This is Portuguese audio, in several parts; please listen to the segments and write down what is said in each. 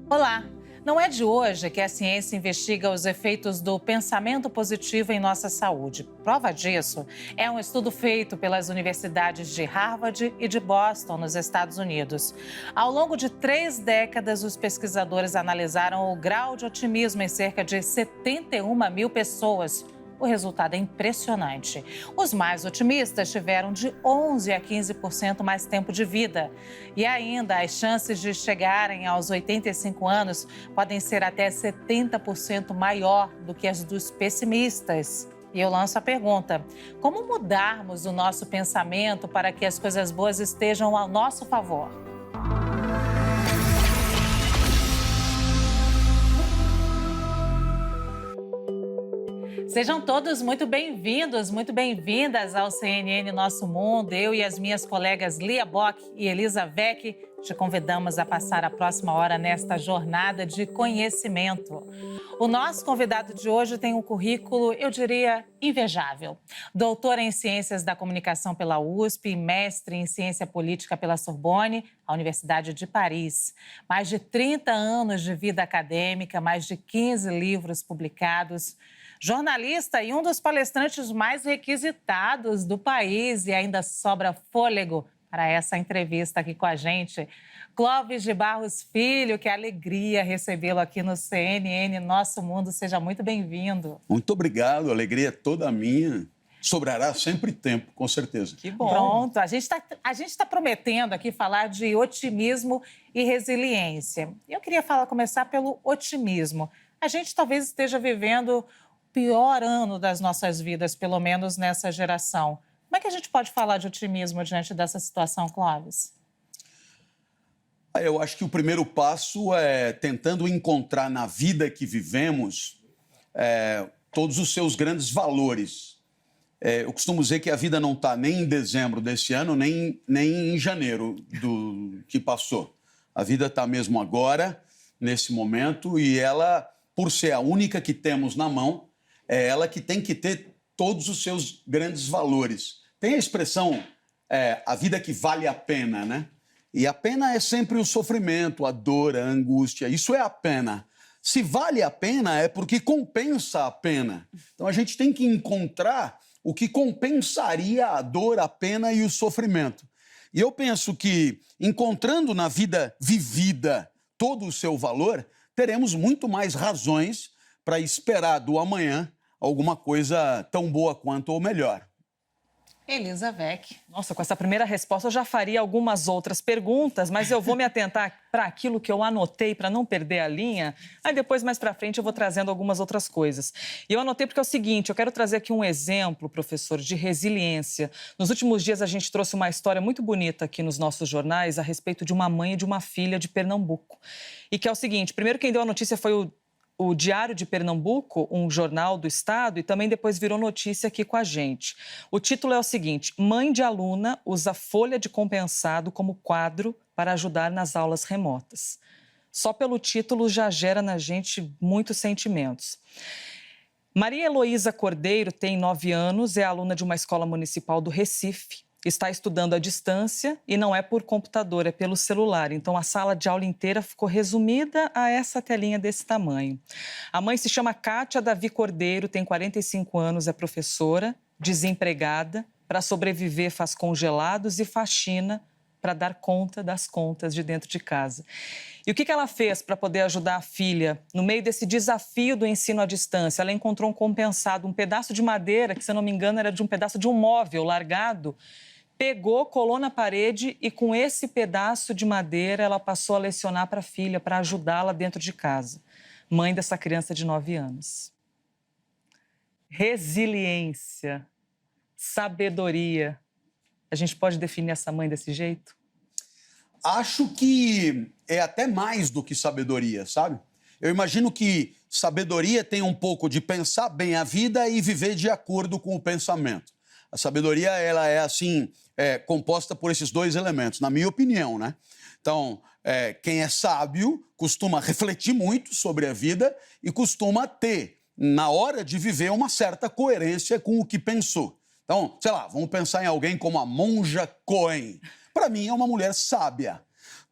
Olá! Não é de hoje que a ciência investiga os efeitos do pensamento positivo em nossa saúde. Prova disso é um estudo feito pelas universidades de Harvard e de Boston, nos Estados Unidos. Ao longo de 3 décadas, os pesquisadores analisaram o grau de otimismo em cerca de 71 mil pessoas. O resultado é impressionante. Os mais otimistas tiveram de 11% a 15% mais tempo de vida. E ainda, as chances de chegarem aos 85 anos podem ser até 70% maior do que as dos pessimistas. E eu lanço a pergunta: como mudarmos o nosso pensamento para que as coisas boas estejam ao nosso favor? Sejam todos muito bem-vindos, muito bem-vindas ao CNN Nosso Mundo. Eu e as minhas colegas Lia Bock e Elisa Vecchi te convidamos a passar a próxima hora nesta jornada de conhecimento. O nosso convidado de hoje tem um currículo, eu diria, invejável. Doutor em Ciências da Comunicação pela USP, mestre em Ciência Política pela Sorbonne, a Universidade de Paris. Mais de 30 anos de vida acadêmica, mais de 15 livros publicados. Jornalista e um dos palestrantes mais requisitados do país, e ainda sobra fôlego para essa entrevista aqui com a gente. Clóvis de Barros Filho, que alegria recebê-lo aqui no CNN Nosso Mundo. Seja muito bem-vindo. Muito obrigado, a alegria é toda minha. Sobrará sempre tempo, com certeza. Que bom. Pronto, a gente tá prometendo aqui falar de otimismo e resiliência. Eu queria começar pelo otimismo. A gente talvez esteja vivendo pior ano das nossas vidas, pelo menos nessa geração. Como é que a gente pode falar de otimismo diante dessa situação, Clóvis? Eu acho que o primeiro passo é tentando encontrar na vida que vivemos todos os seus grandes valores. Eu costumo dizer que a vida não está nem em dezembro desse ano, nem em janeiro do que passou. A vida está mesmo agora, nesse momento, e ela, por ser a única que temos na mão, é ela que tem que ter todos os seus grandes valores. Tem a expressão, a vida que vale a pena, né? E a pena é sempre o sofrimento, a dor, a angústia. Isso é a pena. Se vale a pena, é porque compensa a pena. Então, a gente tem que encontrar o que compensaria a dor, a pena e o sofrimento. E eu penso que, encontrando na vida vivida todo o seu valor, teremos muito mais razões para esperar do amanhã alguma coisa tão boa quanto ou melhor. Elisa Vecchi. Nossa, com essa primeira resposta eu já faria algumas outras perguntas, mas eu vou me atentar para aquilo que eu anotei para não perder a linha. Aí depois, mais para frente, eu vou trazendo algumas outras coisas. E eu anotei porque é o seguinte, eu quero trazer aqui um exemplo, professor, de resiliência. Nos últimos dias a gente trouxe uma história muito bonita aqui nos nossos jornais a respeito de uma mãe e de uma filha de Pernambuco. E que é o seguinte, primeiro quem deu a notícia foi o Diário de Pernambuco, um jornal do estado, e também depois virou notícia aqui com a gente. O título é o seguinte: mãe de aluna usa folha de compensado como quadro para ajudar nas aulas remotas. Só pelo título já gera na gente muitos sentimentos. Maria Heloísa Cordeiro tem 9 anos, é aluna de uma escola municipal do Recife. Está estudando à distância e não é por computador, é pelo celular. Então, a sala de aula inteira ficou resumida a essa telinha desse tamanho. A mãe se chama Cátia Davi Cordeiro, tem 45 anos, é professora, desempregada. Para sobreviver, faz congelados e faxina para dar conta das contas de dentro de casa. E o que ela fez para poder ajudar a filha no meio desse desafio do ensino à distância? Ela encontrou um compensado, um pedaço de madeira, que, se eu não me engano, era de um pedaço de um móvel largado. Pegou, colou na parede e, com esse pedaço de madeira, ela passou a lecionar para a filha, para ajudá-la dentro de casa. Mãe dessa criança de 9 anos. Resiliência, sabedoria. A gente pode definir essa mãe desse jeito? Acho que é até mais do que sabedoria, sabe? Eu imagino que sabedoria tem um pouco de pensar bem a vida e viver de acordo com o pensamento. A sabedoria, ela é assim, composta por esses 2 elementos, na minha opinião, né? Então, quem é sábio costuma refletir muito sobre a vida e costuma ter, na hora de viver, uma certa coerência com o que pensou. Então, sei lá, vamos pensar em alguém como a Monja Coen. Para mim, é uma mulher sábia.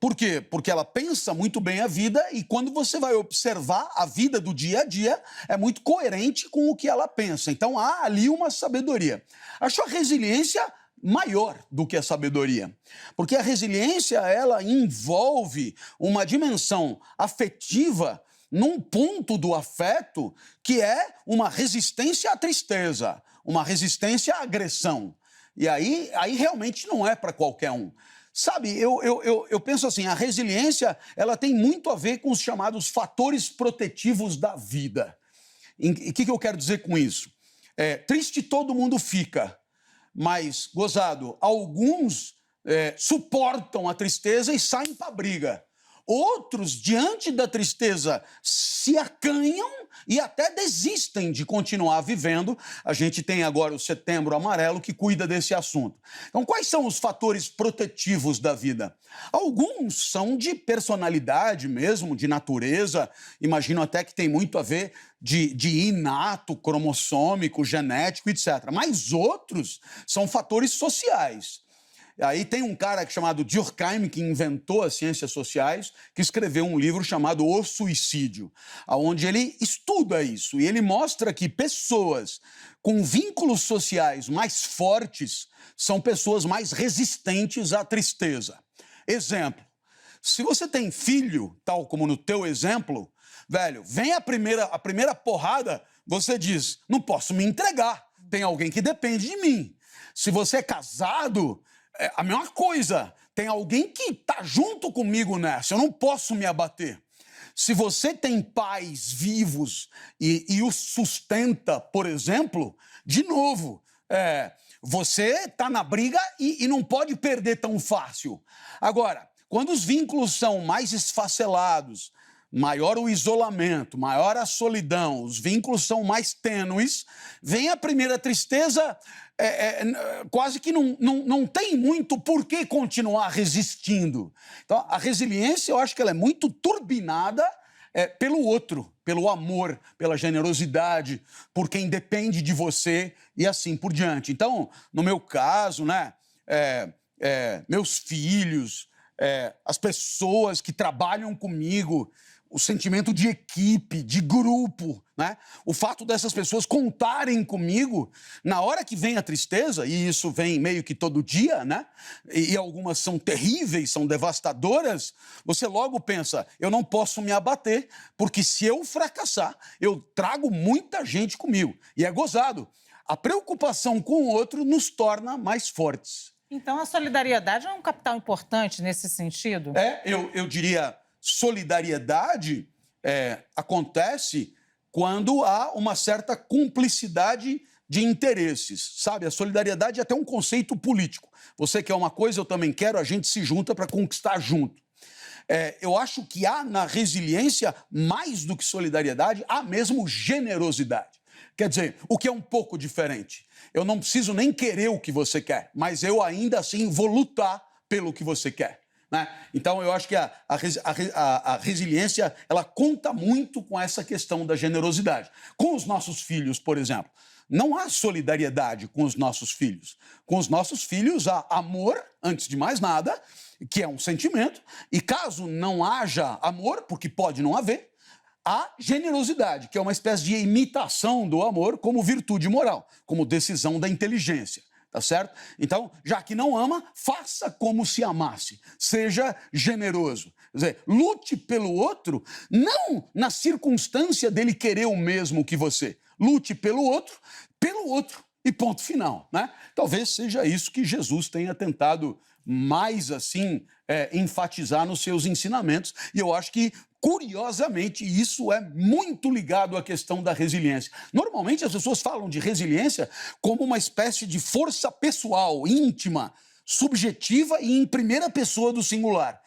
Por quê? Porque ela pensa muito bem a vida e quando você vai observar a vida do dia a dia, é muito coerente com o que ela pensa. Então há ali uma sabedoria. Acho a resiliência maior do que a sabedoria. Porque a resiliência, ela envolve uma dimensão afetiva num ponto do afeto que é uma resistência à tristeza, uma resistência à agressão. E aí realmente não é para qualquer um. Sabe, eu penso assim, a resiliência, ela tem muito a ver com os chamados fatores protetivos da vida. E o que eu quero dizer com isso? Triste todo mundo fica, mas, gozado, alguns suportam a tristeza e saem para a briga. Outros, diante da tristeza, se acanham e até desistem de continuar vivendo. A gente tem agora o Setembro Amarelo que cuida desse assunto. Então, quais são os fatores protetivos da vida? Alguns são de personalidade mesmo, de natureza. Imagino até que tem muito a ver de inato, cromossômico, genético, etc. Mas outros são fatores sociais. Aí tem um cara chamado Durkheim, que inventou as ciências sociais, que escreveu um livro chamado O Suicídio, onde ele estuda isso e ele mostra que pessoas com vínculos sociais mais fortes são pessoas mais resistentes à tristeza. Exemplo, se você tem filho, tal como no teu exemplo, velho, vem a primeira porrada, você diz, não posso me entregar, tem alguém que depende de mim. Se você é casado, é a mesma coisa, tem alguém que está junto comigo nessa, eu não posso me abater. Se você tem pais vivos e os sustenta, por exemplo, de novo, você está na briga e não pode perder tão fácil. Agora, quando os vínculos são mais esfacelados, maior o isolamento, maior a solidão, os vínculos são mais tênues, vem a primeira tristeza, quase que não tem muito por que continuar resistindo. Então, a resiliência, eu acho que ela é muito turbinada pelo outro, pelo amor, pela generosidade, por quem depende de você e assim por diante. Então, no meu caso, né, meus filhos, as pessoas que trabalham comigo, o sentimento de equipe, de grupo, né? O fato dessas pessoas contarem comigo, na hora que vem a tristeza, e isso vem meio que todo dia, né? E algumas são terríveis, são devastadoras, você logo pensa, eu não posso me abater, porque se eu fracassar, eu trago muita gente comigo. E é gozado. A preocupação com o outro nos torna mais fortes. Então, a solidariedade é um capital importante nesse sentido? Eu diria, solidariedade acontece quando há uma certa cumplicidade de interesses, sabe? A solidariedade é até um conceito político. Você quer uma coisa, eu também quero, a gente se junta para conquistar junto. Eu acho que há na resiliência, mais do que solidariedade, há mesmo generosidade. Quer dizer, o que é um pouco diferente. Eu não preciso nem querer o que você quer, mas eu ainda assim vou lutar pelo que você quer. Né? Então, eu acho que a resiliência, ela conta muito com essa questão da generosidade. Com os nossos filhos, por exemplo, não há solidariedade com os nossos filhos. Com os nossos filhos há amor, antes de mais nada, que é um sentimento, e caso não haja amor, porque pode não haver, há generosidade, que é uma espécie de imitação do amor como virtude moral, como decisão da inteligência. Tá certo? Então, já que não ama, faça como se amasse. Seja generoso. Quer dizer, lute pelo outro, não na circunstância dele querer o mesmo que você. Lute pelo outro e ponto final, né? Talvez seja isso que Jesus tenha tentado mais, assim, enfatizar nos seus ensinamentos. E eu acho que, curiosamente, isso é muito ligado à questão da resiliência. Normalmente as pessoas falam de resiliência como uma espécie de força pessoal, íntima, subjetiva e em primeira pessoa do singular.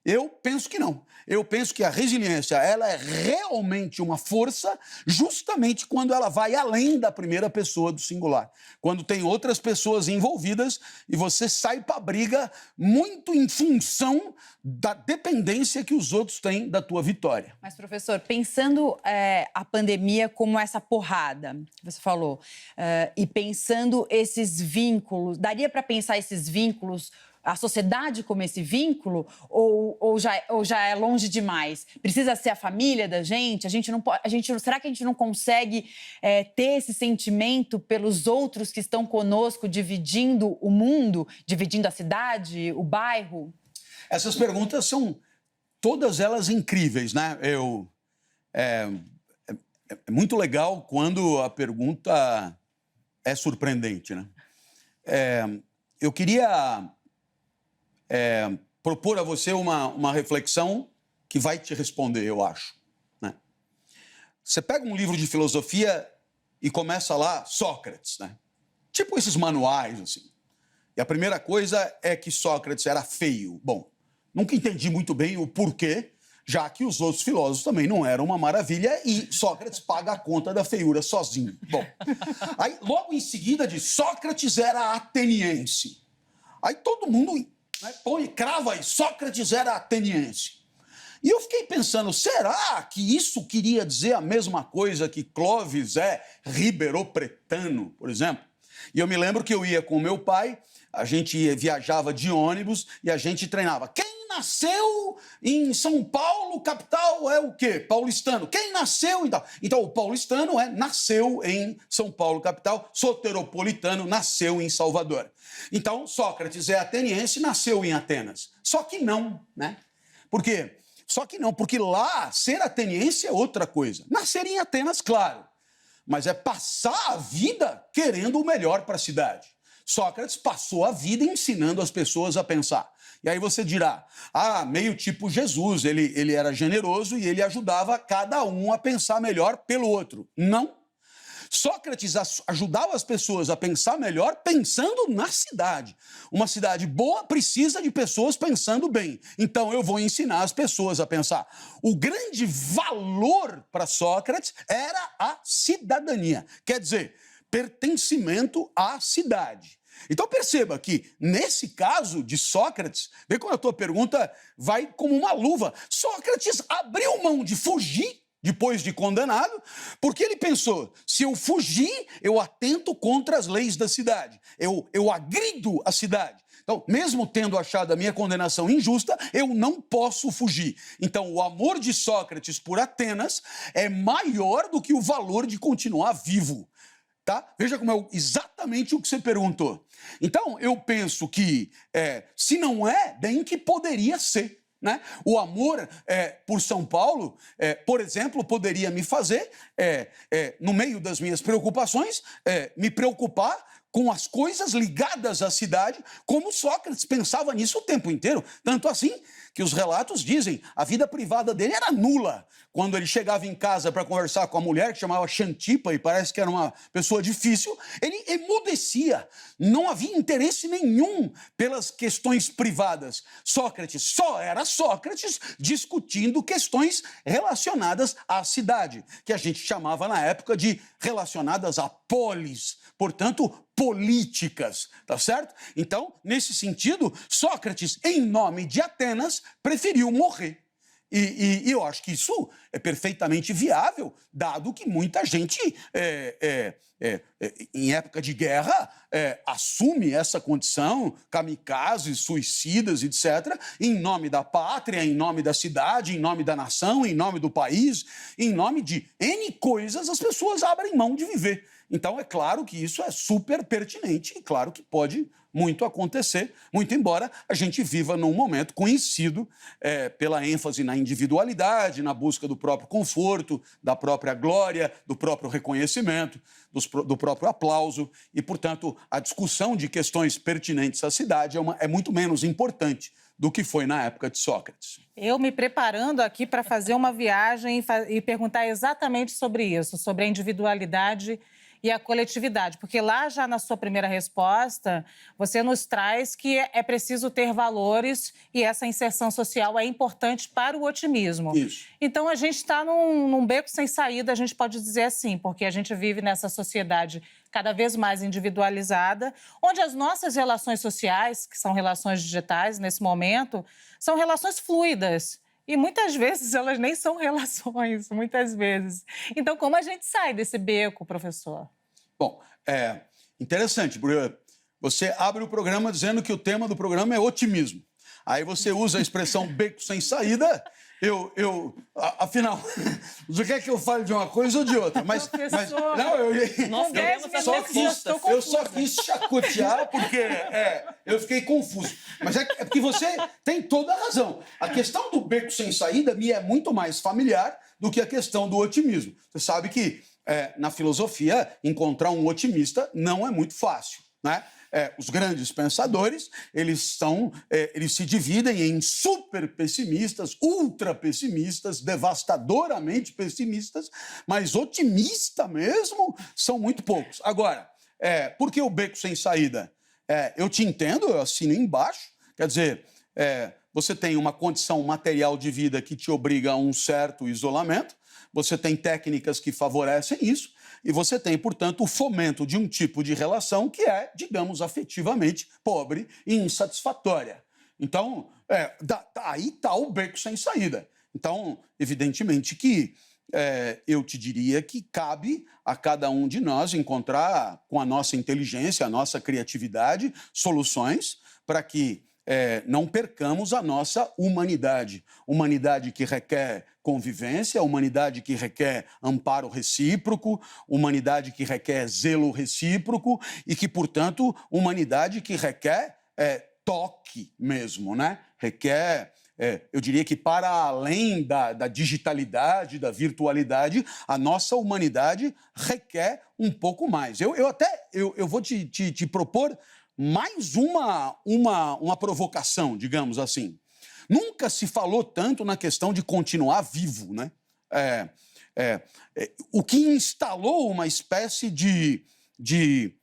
Eu penso que não. Eu penso que a resiliência, ela é realmente uma força justamente quando ela vai além da primeira pessoa do singular. Quando tem outras pessoas envolvidas e você sai para a briga muito em função da dependência que os outros têm da tua vitória. Mas, professor, pensando a pandemia como essa porrada que você falou, e pensando esses vínculos, daria para pensar esses vínculos a sociedade como esse vínculo ou já é longe demais? Precisa ser a família da gente? Será que a gente não consegue ter esse sentimento pelos outros que estão conosco, dividindo o mundo, dividindo a cidade, o bairro? Essas perguntas são todas elas incríveis, né? É muito legal quando a pergunta é surpreendente, né? Eu queria propor a você uma reflexão que vai te responder, eu acho, né? Você pega um livro de filosofia e começa lá, Sócrates, né? Tipo esses manuais, assim. E a primeira coisa é que Sócrates era feio. Bom, nunca entendi muito bem o porquê, já que os outros filósofos também não eram uma maravilha e Sócrates paga a conta da feiura sozinho. Bom, aí logo em seguida diz, Sócrates era ateniense. Aí todo mundo, né, crava aí, Sócrates era ateniense. E eu fiquei pensando, será que isso queria dizer a mesma coisa que Clovis é riberopretano, por exemplo? E eu me lembro que eu ia com meu pai, a gente viajava de ônibus e a gente treinava. Quem nasceu em São Paulo, capital, é o quê? Paulistano. Quem nasceu em tal? Então, o paulistano nasceu em São Paulo, capital. Soteropolitano nasceu em Salvador. Então, Sócrates é ateniense, nasceu em Atenas. Só que não, né? Por quê? Só que não, porque lá, ser ateniense é outra coisa. Nascer em Atenas, claro, mas é passar a vida querendo o melhor para a cidade. Sócrates passou a vida ensinando as pessoas a pensar. E aí você dirá, meio tipo Jesus, ele era generoso e ele ajudava cada um a pensar melhor pelo outro. Não. Sócrates ajudava as pessoas a pensar melhor pensando na cidade. Uma cidade boa precisa de pessoas pensando bem. Então eu vou ensinar as pessoas a pensar. O grande valor para Sócrates era a cidadania. Quer dizer, pertencimento à cidade. Então perceba que, nesse caso de Sócrates, vê como a tua pergunta vai como uma luva. Sócrates abriu mão de fugir depois de condenado, porque ele pensou, se eu fugir, eu atento contra as leis da cidade, eu agrido a cidade. Então, mesmo tendo achado a minha condenação injusta, eu não posso fugir. Então, o amor de Sócrates por Atenas é maior do que o valor de continuar vivo. Tá? Veja como é exatamente o que você perguntou. Então, eu penso que, se não é, bem que poderia ser. Né? O amor por São Paulo, por exemplo, poderia me fazer, no meio das minhas preocupações, me preocupar com as coisas ligadas à cidade, como Sócrates pensava nisso o tempo inteiro. Tanto assim que os relatos dizem a vida privada dele era nula. Quando ele chegava em casa para conversar com a mulher, que chamava Xantipa, e parece que era uma pessoa difícil, ele emudecia. Não havia interesse nenhum pelas questões privadas. Sócrates só era Sócrates discutindo questões relacionadas à cidade, que a gente chamava na época de relacionadas à polis, portanto, políticas, tá certo? Então, nesse sentido, Sócrates, em nome de Atenas, preferiu morrer. E eu acho que isso é perfeitamente viável, dado que muita gente, em época de guerra, assume essa condição, kamikazes, suicidas, etc., em nome da pátria, em nome da cidade, em nome da nação, em nome do país, em nome de N coisas, as pessoas abrem mão de viver. Então, é claro que isso é super pertinente e claro que pode muito acontecer, muito embora a gente viva num momento conhecido pela ênfase na individualidade, na busca do próprio conforto, da própria glória, do próprio reconhecimento, do próprio aplauso e, portanto, a discussão de questões pertinentes à cidade é muito menos importante do que foi na época de Sócrates. Eu me preparando aqui para fazer uma viagem e perguntar exatamente sobre isso, sobre a individualidade e a coletividade, porque lá já na sua primeira resposta, você nos traz que é preciso ter valores e essa inserção social é importante para o otimismo. Isso. Então, a gente está num beco sem saída, a gente pode dizer assim, porque a gente vive nessa sociedade cada vez mais individualizada, onde as nossas relações sociais, que são relações digitais nesse momento, são relações fluidas. E muitas vezes elas nem são relações, muitas vezes. Então, como a gente sai desse beco, professor? Bom, interessante, porque Você abre o programa dizendo que o tema do programa é otimismo. Aí você usa a expressão beco sem saída. Afinal, você quer que eu fale de uma coisa ou de outra? Mas não, eu só quis chacotear porque eu fiquei confuso. Mas é porque você tem toda a razão. A questão do beco sem saída me é muito mais familiar do que a questão do otimismo. Você sabe que na filosofia encontrar um otimista não é muito fácil, né? Os grandes pensadores, eles se dividem em super pessimistas, ultra pessimistas, devastadoramente pessimistas, mas otimista mesmo são muito poucos. Agora, por que o beco sem saída? Eu te entendo, eu assino embaixo, quer dizer, você tem uma condição material de vida que te obriga a um certo isolamento, você tem técnicas que favorecem isso, e você tem, portanto, o fomento de um tipo de relação que é, digamos, afetivamente pobre e insatisfatória. Então, aí está o beco sem saída. Então, evidentemente que eu te diria que cabe a cada um de nós encontrar, com a nossa inteligência, a nossa criatividade, soluções para que não percamos a nossa humanidade. Humanidade que requer convivência, humanidade que requer amparo recíproco, humanidade que requer zelo recíproco e que, portanto, humanidade que requer toque mesmo, né? Requer, eu diria que para além da digitalidade, da virtualidade, a nossa humanidade requer um pouco mais. Eu vou te propor mais uma provocação, digamos assim. Nunca se falou tanto na questão de continuar vivo, né? O que instalou uma espécie de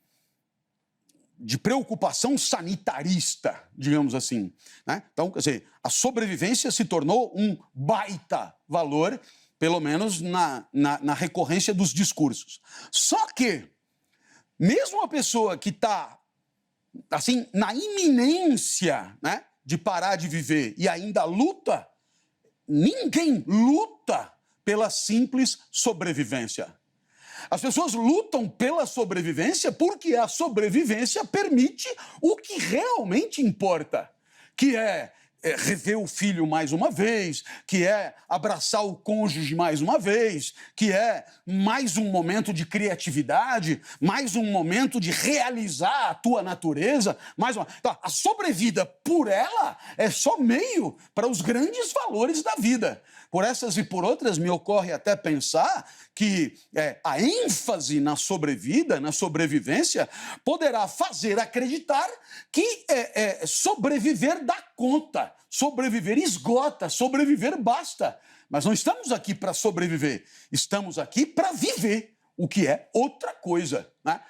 preocupação sanitarista, digamos assim, né? Então, quer dizer, a sobrevivência se tornou um baita valor, pelo menos na recorrência dos discursos. Só que, mesmo a pessoa que está assim, na iminência, né, de parar de viver e ainda luta, ninguém luta pela simples sobrevivência. As pessoas lutam pela sobrevivência porque a sobrevivência permite o que realmente importa, que é rever o filho mais uma vez, que é abraçar o cônjuge mais uma vez, que é mais um momento de criatividade, mais um momento de realizar a tua natureza, Então, a sobrevida por ela é só meio para os grandes valores da vida. Por essas e por outras, me ocorre até pensar que a ênfase na sobrevida, na sobrevivência, poderá fazer acreditar que sobreviver dá conta, sobreviver esgota, sobreviver basta. Mas não estamos aqui para sobreviver, estamos aqui para viver, o que é outra coisa, né?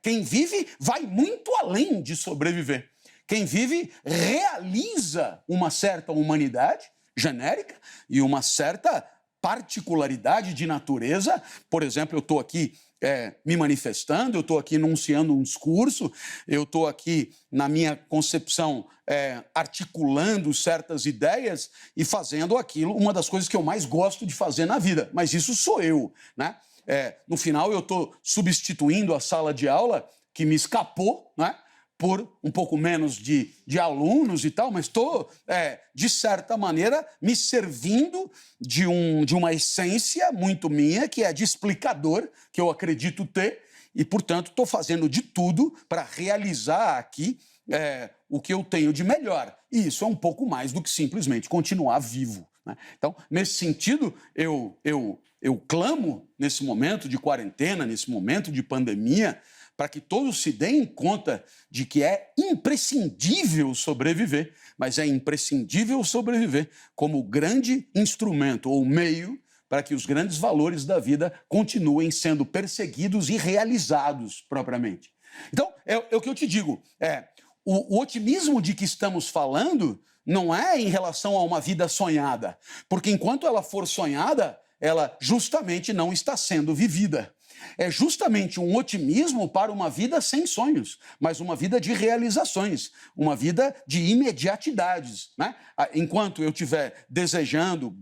Quem vive vai muito além de sobreviver. Quem vive realiza uma certa humanidade genérica e uma certa particularidade de natureza. Por exemplo, eu estou aqui me manifestando, eu estou aqui enunciando um discurso, eu estou aqui, na minha concepção, articulando certas ideias e fazendo aquilo, uma das coisas que eu mais gosto de fazer na vida. Mas isso sou eu, né? No final, eu estou substituindo a sala de aula que me escapou, né, por um pouco menos de alunos e tal, mas estou, de certa maneira, me servindo de uma essência muito minha, que é de explicador, que eu acredito ter, e, portanto, estou fazendo de tudo para realizar aqui o que eu tenho de melhor. E isso é um pouco mais do que simplesmente continuar vivo, né? Então, nesse sentido, eu clamo, nesse momento de quarentena, nesse momento de pandemia, para que todos se deem conta de que é imprescindível sobreviver, mas é imprescindível sobreviver como grande instrumento ou meio para que os grandes valores da vida continuem sendo perseguidos e realizados propriamente. Então, é o que eu te digo, o otimismo de que estamos falando não é em relação a uma vida sonhada, porque enquanto ela for sonhada, ela justamente não está sendo vivida. É justamente um otimismo para uma vida sem sonhos, mas uma vida de realizações, uma vida de imediatidades, né? Enquanto eu estiver desejando,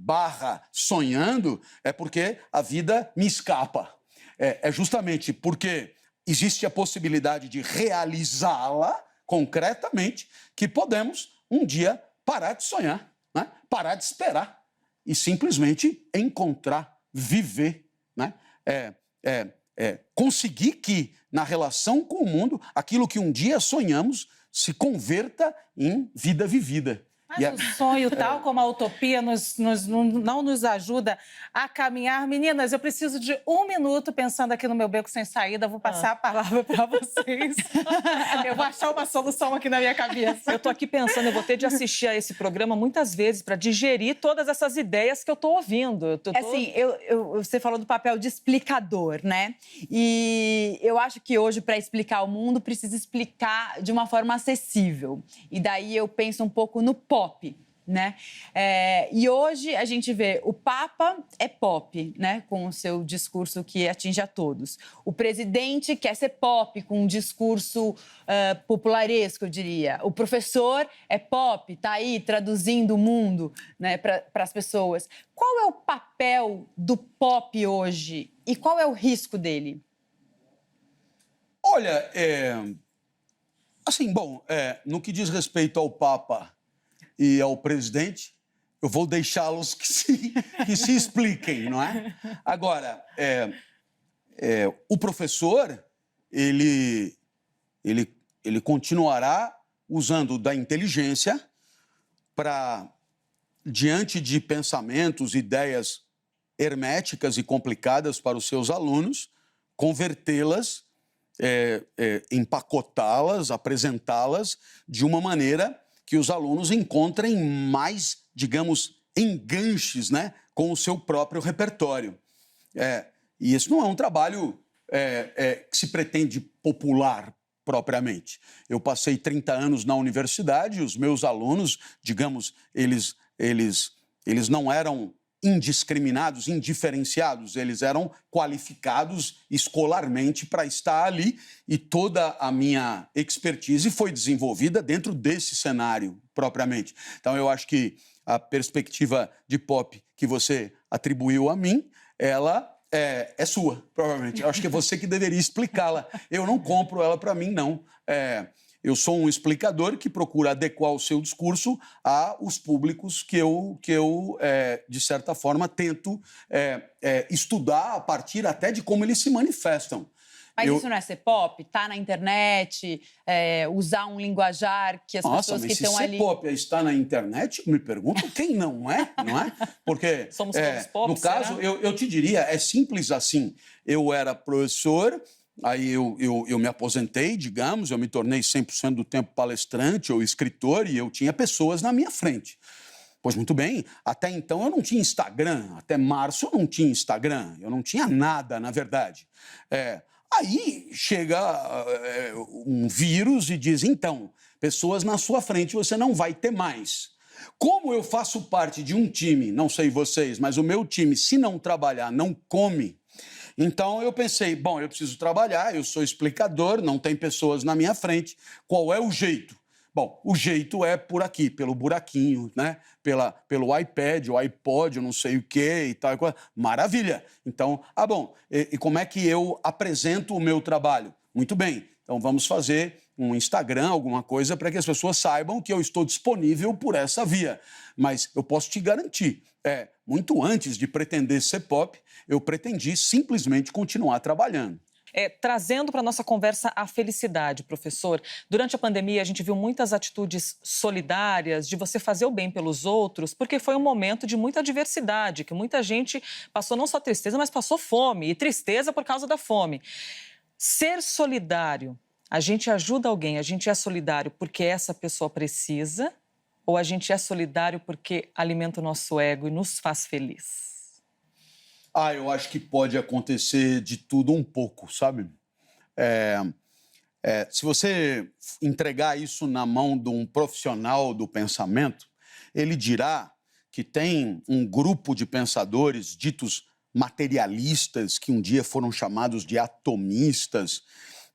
sonhando, é porque a vida me escapa. É justamente porque existe a possibilidade de realizá-la concretamente, que podemos um dia parar de sonhar, né? Parar de esperar e simplesmente encontrar, viver, né? Conseguir que, na relação com o mundo, aquilo que um dia sonhamos se converta em vida vivida. Mas o sonho, tal como a utopia, não nos ajuda a caminhar. Meninas, eu preciso de 1 minuto pensando aqui no meu beco sem saída. Vou passar a palavra para vocês. Eu vou achar uma solução aqui na minha cabeça. Eu estou aqui pensando, eu vou ter de assistir a esse programa muitas vezes para digerir todas essas ideias que eu estou ouvindo. Assim, você falou do papel de explicador, né? E eu acho que hoje, para explicar o mundo, precisa explicar de uma forma acessível. E daí eu penso um pouco no pop, né? E hoje a gente vê o Papa é pop, né? Com o seu discurso que atinge a todos. O presidente quer ser pop, com um discurso popularesco, eu diria. O professor é pop, tá aí traduzindo o mundo, né, para as pessoas. Qual é o papel do pop hoje e qual é o risco dele? Olha, assim, bom, no que diz respeito ao Papa e ao presidente, eu vou deixá-los que se expliquem, não é? Agora, o professor, ele continuará usando da inteligência para, diante de pensamentos, ideias herméticas e complicadas para os seus alunos, convertê-las, empacotá-las, apresentá-las de uma maneira que os alunos encontrem mais, digamos, enganches, né, com o seu próprio repertório. E isso não é um trabalho que se pretende popular propriamente. Eu passei 30 anos na universidade, os meus alunos, digamos, eles não eram indiscriminados, indiferenciados, eles eram qualificados escolarmente para estar ali e toda a minha expertise foi desenvolvida dentro desse cenário propriamente. Então eu acho que a perspectiva de pop que você atribuiu a mim, ela é sua, provavelmente. Eu acho que é você que deveria explicá-la. Eu não compro ela para mim, não. Eu sou um explicador que procura adequar o seu discurso aos públicos que eu de certa forma, tento estudar a partir até de como eles se manifestam. Mas isso não é ser pop? Tá na internet, usar um linguajar que as pessoas que estão ali... Nossa, mas se ser pop está na internet, eu me pergunto quem não é? Porque, somos todos pop, no caso, eu te diria, é simples assim. Eu era professor... Aí eu me aposentei, digamos, eu me tornei 100% do tempo palestrante ou escritor e eu tinha pessoas na minha frente. Pois muito bem, até então eu não tinha Instagram, até março eu não tinha Instagram, eu não tinha nada, na verdade. Aí chega um vírus e diz, então, pessoas na sua frente você não vai ter mais. Como eu faço parte de um time, não sei vocês, mas o meu time, se não trabalhar, não come. Então eu pensei, bom, eu preciso trabalhar, eu sou explicador, não tem pessoas na minha frente, qual é o jeito? Bom, o jeito é por aqui, pelo buraquinho, né? Pelo iPad, o iPod, eu não sei o quê e tal. Maravilha! Então, bom, e como é que eu apresento o meu trabalho? Muito bem, então vamos fazer um Instagram, alguma coisa, para que as pessoas saibam que eu estou disponível por essa via. Mas eu posso te garantir, muito antes de pretender ser pop, eu pretendi simplesmente continuar trabalhando. Trazendo para a nossa conversa a felicidade, professor. Durante a pandemia, a gente viu muitas atitudes solidárias, de você fazer o bem pelos outros, porque foi um momento de muita diversidade, que muita gente passou não só tristeza, mas passou fome, e tristeza por causa da fome. Ser solidário, a gente ajuda alguém, a gente é solidário porque essa pessoa precisa, ou a gente é solidário porque alimenta o nosso ego e nos faz feliz? Eu acho que pode acontecer de tudo um pouco, sabe? Se você entregar isso na mão de um profissional do pensamento, ele dirá que tem um grupo de pensadores ditos materialistas, que um dia foram chamados de atomistas,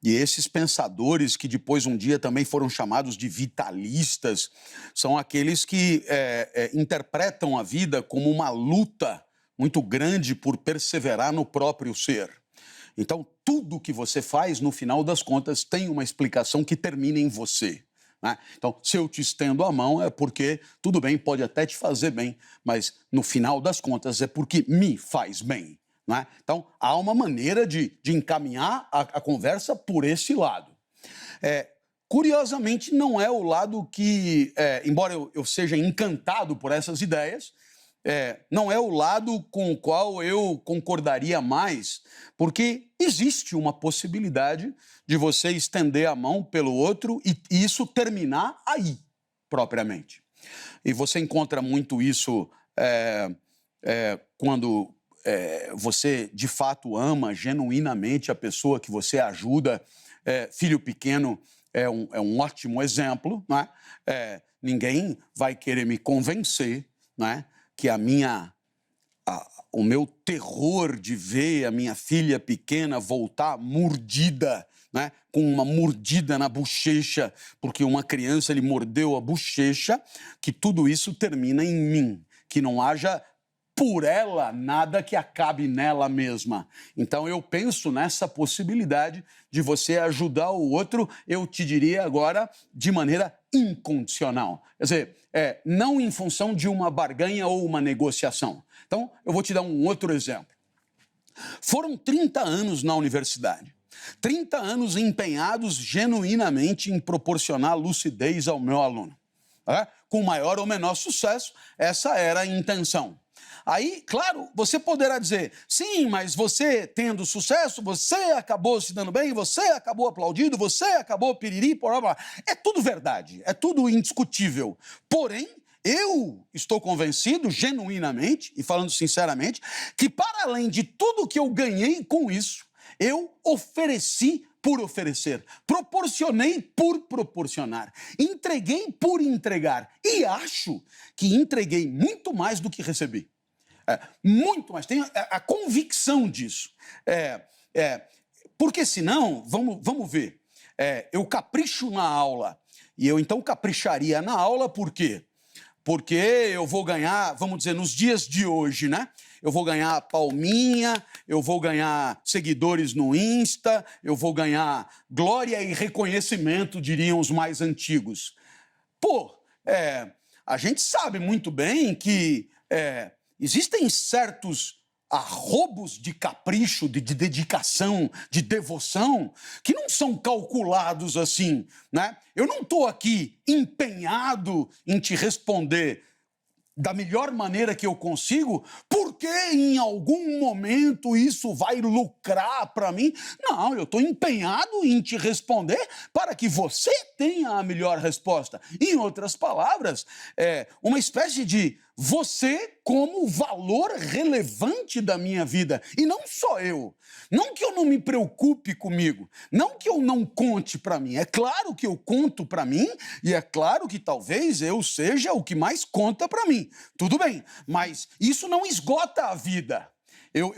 e esses pensadores, que depois um dia também foram chamados de vitalistas, são aqueles que interpretam a vida como uma luta muito grande por perseverar no próprio ser. Então, tudo que você faz, no final das contas, tem uma explicação que termina em você. Né? Então, se eu te estendo a mão, é porque, tudo bem, pode até te fazer bem, mas, no final das contas, é porque me faz bem. Né? Então, há uma maneira de encaminhar a conversa por esse lado. Curiosamente, não é o lado que, embora eu seja encantado por essas ideias, não é o lado com o qual eu concordaria mais, porque existe uma possibilidade de você estender a mão pelo outro e isso terminar aí, propriamente. E você encontra muito isso quando você, de fato, ama genuinamente a pessoa que você ajuda. Filho pequeno é um ótimo exemplo, né? Ninguém vai querer me convencer, né, que o meu terror de ver a minha filha pequena voltar mordida, né, com uma mordida na bochecha, porque uma criança lhe mordeu a bochecha, que tudo isso termina em mim, que não haja por ela nada que acabe nela mesma. Então eu penso nessa possibilidade de você ajudar o outro, eu te diria agora, de maneira incondicional. Quer dizer, não em função de uma barganha ou uma negociação. Então, eu vou te dar um outro exemplo. Foram 30 anos na universidade. 30 anos empenhados genuinamente em proporcionar lucidez ao meu aluno. Com maior ou menor sucesso, essa era a intenção. Aí, claro, você poderá dizer, sim, mas você tendo sucesso, você acabou se dando bem, você acabou aplaudido, você acabou piriri, porra. É tudo verdade, é tudo indiscutível. Porém, eu estou convencido, genuinamente, e falando sinceramente, que para além de tudo que eu ganhei com isso, eu ofereci por oferecer, proporcionei por proporcionar, entreguei por entregar e acho que entreguei muito mais do que recebi. Muito mais, tenho a convicção disso. Porque senão, vamos ver, eu capricho na aula, e eu então capricharia na aula por quê? Porque eu vou ganhar, vamos dizer, nos dias de hoje, né? Eu vou ganhar palminha, eu vou ganhar seguidores no Insta, eu vou ganhar glória e reconhecimento, diriam os mais antigos. A gente sabe muito bem que existem certos arrobos de capricho, de dedicação, de devoção, que não são calculados assim, né? Eu não estou aqui empenhado em te responder da melhor maneira que eu consigo, porque em algum momento isso vai lucrar para mim. Não, eu estou empenhado em te responder para que você tenha a melhor resposta. Em outras palavras, uma espécie de você como valor relevante da minha vida. E não só eu. Não que eu não me preocupe comigo. Não que eu não conte para mim. É claro que eu conto para mim e é claro que talvez eu seja o que mais conta para mim. Tudo bem, mas isso não esgota a vida. Eu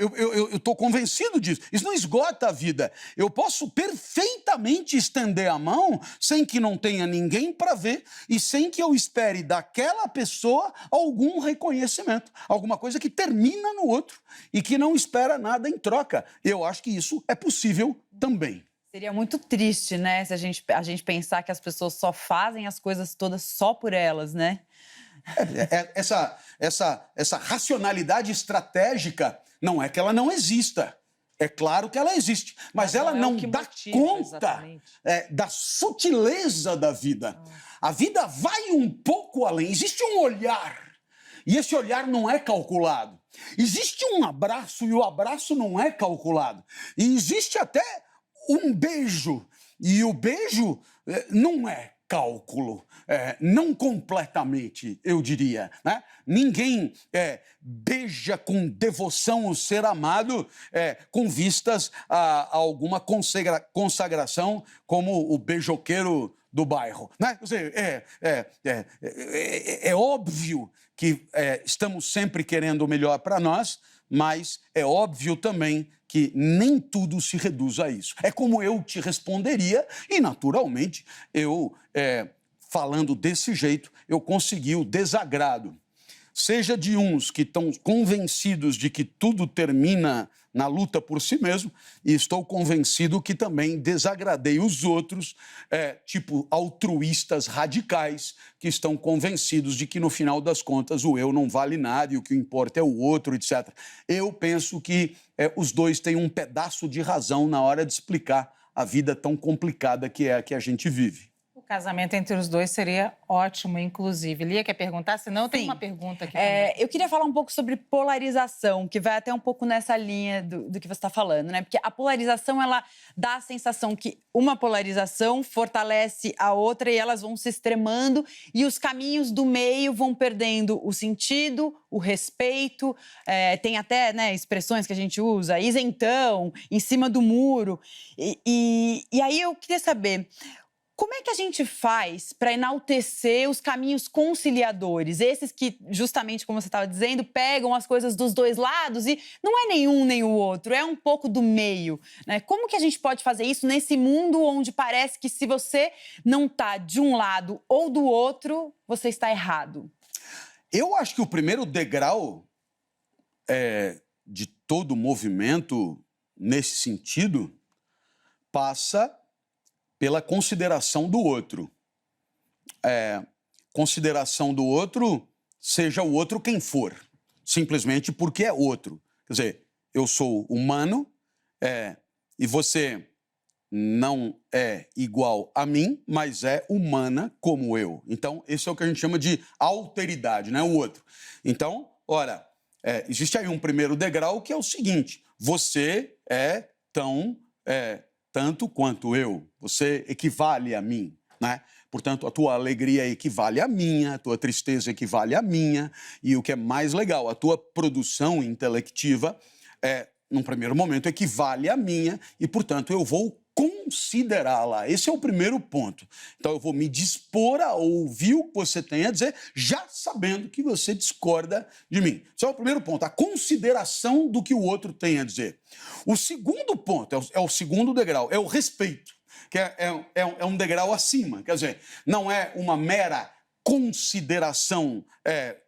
estou convencido disso. Isso não esgota a vida. Eu posso perfeitamente estender a mão sem que não tenha ninguém para ver e sem que eu espere daquela pessoa algum reconhecimento. Alguma coisa que termina no outro e que não espera nada em troca. Eu acho que isso é possível também. Seria muito triste, né, se a gente pensar que as pessoas só fazem as coisas todas só por elas, né? Essa racionalidade estratégica não é que ela não exista. É claro que ela existe, mas ela não dá conta da sutileza da vida. A vida vai um pouco além. Existe um olhar, e esse olhar não é calculado. Existe um abraço, e o abraço não é calculado. E existe até um beijo, e o beijo não é cálculo, não completamente, eu diria, né? Ninguém beija com devoção o ser amado com vistas a alguma consagração como o beijoqueiro do bairro, né? Quer dizer, é óbvio que estamos sempre querendo o melhor para nós, mas é óbvio também que nem tudo se reduz a isso. É como eu te responderia e, naturalmente, eu, falando desse jeito, eu consegui o desagrado. seja de uns que estão convencidos de que tudo termina na luta por si mesmo, e estou convencido que também desagradei os outros, tipo altruístas radicais, que estão convencidos de que, no final das contas, o eu não vale nada e o que importa é o outro, etc. Eu penso que os dois têm um pedaço de razão na hora de explicar a vida tão complicada que é a que a gente vive. O casamento entre os dois seria ótimo, inclusive. Lia, quer perguntar? Senão eu tenho uma pergunta aqui também. Eu queria falar um pouco sobre polarização, que vai até um pouco nessa linha do que você está falando, né? Porque a polarização, ela dá a sensação que uma polarização fortalece a outra e elas vão se extremando e os caminhos do meio vão perdendo o sentido, o respeito. Tem até, né, expressões que a gente usa, isentão, em cima do muro. E aí eu queria saber, como é que a gente faz para enaltecer os caminhos conciliadores? Esses que, justamente como você estava dizendo, pegam as coisas dos dois lados e não é nenhum nem o outro, é um pouco do meio, né? Como que a gente pode fazer isso nesse mundo onde parece que se você não está de um lado ou do outro, você está errado? Eu acho que o primeiro degrau de todo o movimento nesse sentido passa pela consideração do outro. Consideração do outro, seja o outro quem for, simplesmente porque é outro. Quer dizer, eu sou humano e você não é igual a mim, mas é humana como eu. Então, esse é o que a gente chama de alteridade, né? O outro. Então, ora, existe aí um primeiro degrau que é o seguinte: você é tanto quanto eu, você equivale a mim, né? Portanto, a tua alegria equivale à minha, a tua tristeza equivale à minha, e o que é mais legal, a tua produção intelectiva, num primeiro momento, equivale à minha, e, portanto, eu vou considerá-la. Esse é o primeiro ponto. Então, eu vou me dispor a ouvir o que você tem a dizer, já sabendo que você discorda de mim. Esse é o primeiro ponto, a consideração do que o outro tem a dizer. O segundo ponto, é o segundo degrau, é o respeito, que é um degrau acima. Quer dizer, não é uma mera consideração,